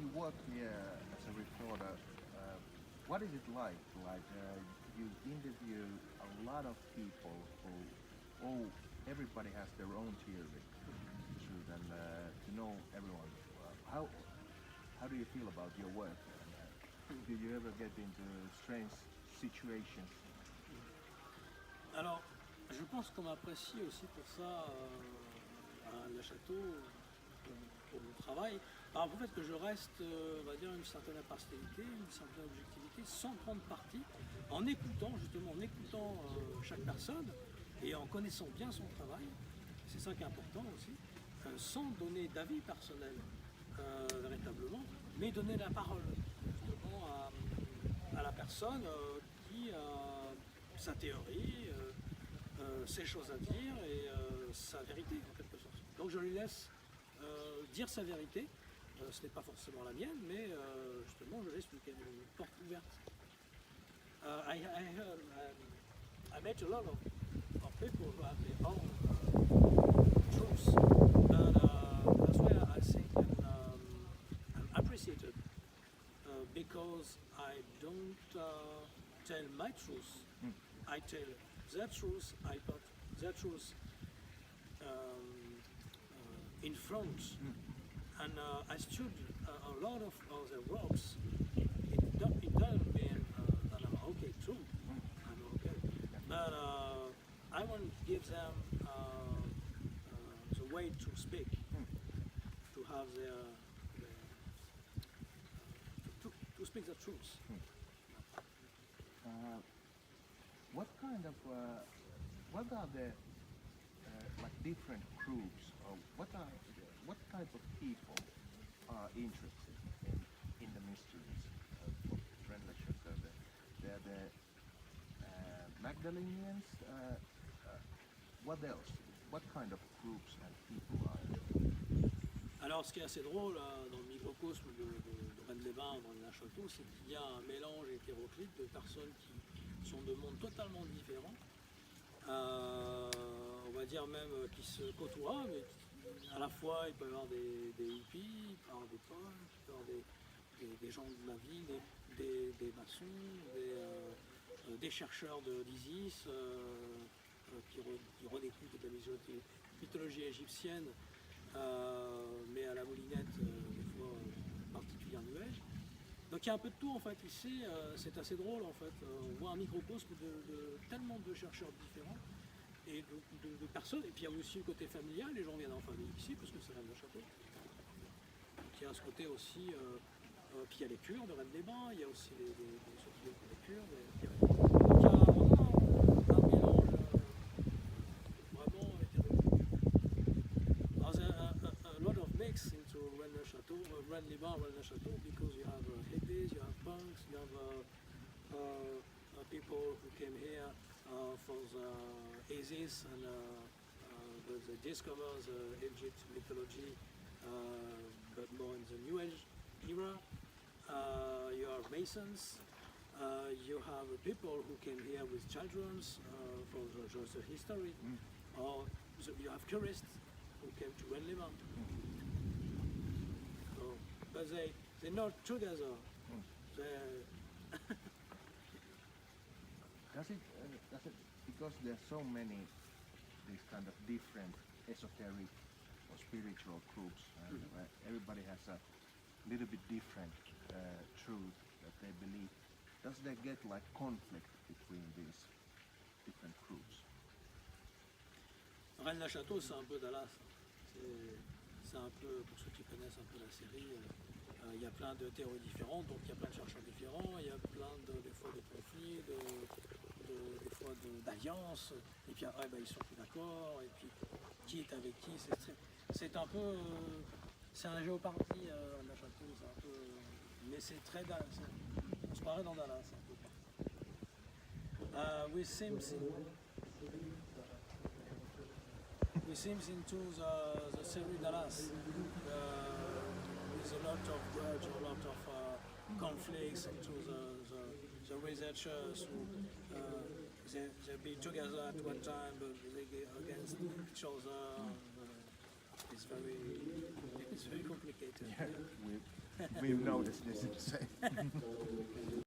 you work here as a reporter, what is it like? Like you interview a lot of people who, oh, everybody has their own theory, truth, and to know everyone. How do you feel about your work? And, do you ever get into strange situations? Alors, je pense qu'on m'apprécie aussi pour ça à La Château, pour mon travail, par le fait que je reste, on va dire, une certaine impartialité, une certaine objectivité, sans prendre parti, en écoutant justement, en écoutant chaque personne et en connaissant bien son travail, c'est ça qui est important aussi, sans donner d'avis personnel véritablement, mais donner la parole justement à la personne qui a sa théorie, ses choses à dire et sa vérité en quelque sorte. Donc je lui laisse dire sa vérité. Ce n'est pas forcément la mienne, mais justement je laisse une porte ouverte. I met a lot of people who have their own truths, and that's why I think I'm appreciated because I don't tell my truth. I tell their truth. I put their truth in front, and I studied a lot of their works. It doesn't mean that I'm okay too. I'm okay, but I want to give them the way to speak, to have to speak the truth. What kind of what are the like different groups, or what type of people are interested in the mysteries of Rennes Chateau? They're the Magdalenians. What else? What kind of groups and people are there? Alors, ce qui est assez drôle dans le microcosme de Rennes-les-Bains, dans le Château, c'est qu'il y a un mélange hétéroclite de personnes qui sont de mondes totalement différents, on va dire même qui se côtoient, mais à la fois il peut y avoir des hippies, il peut y avoir des punks, il peut y avoir des gens de la ville, des maçons, des chercheurs d'Isis qui redécouvrent de la mythologie égyptienne, mais à la moulinette, des fois particulière nouvelle. Donc il y a un peu de tout en fait ici, c'est assez drôle en fait, on voit un microcosme de tellement de chercheurs différents et de personnes, et puis il y a aussi le côté familial, les gens viennent en famille ici parce que c'est Rennes-le-Château. Donc il y a ce côté aussi, puis il y a les Kurdes de Rennes-les-Bains, il y a aussi ceux qui viennent pour les Kurdes, donc il y a vraiment un mélange vraiment a lot of mix into Rennes-le-Château, Rennes-les-Bains, Rennes-le-Château, because you have hippies, you have punks, you have people who came here for the Isis and they discover the Egypt mythology, but more in the New Age era. You have Masons, you have people who came here with children for the history, or you have tourists who came to Rennes-les-Bains. So, but they're not together. Does it because there's so many these kind of different esoteric or spiritual groups, and everybody has a little bit different truth that they believe. Does there get like conflict between these different groups? Rennes-le-Château, c'est un peu Dallas. C'est un peu, pour ceux qui connaissent un peu la série, il y a plein de théories différentes, donc il y a plein de chercheurs différents, il y a plein des fois de conflits, des fois d'alliances, et puis après ils sont plus d'accord, et puis qui est avec qui, c'est un peu, c'est un géopardy la Château, c'est un peu, mais c'est très Dallas, on se paraît dans Dallas un peu. We seems into the série Dallas. There's a lot of grudge, a lot of conflicts into the researchers who they be together at one time, but they get against each other. It's very complicated. Yeah. We've noticed this.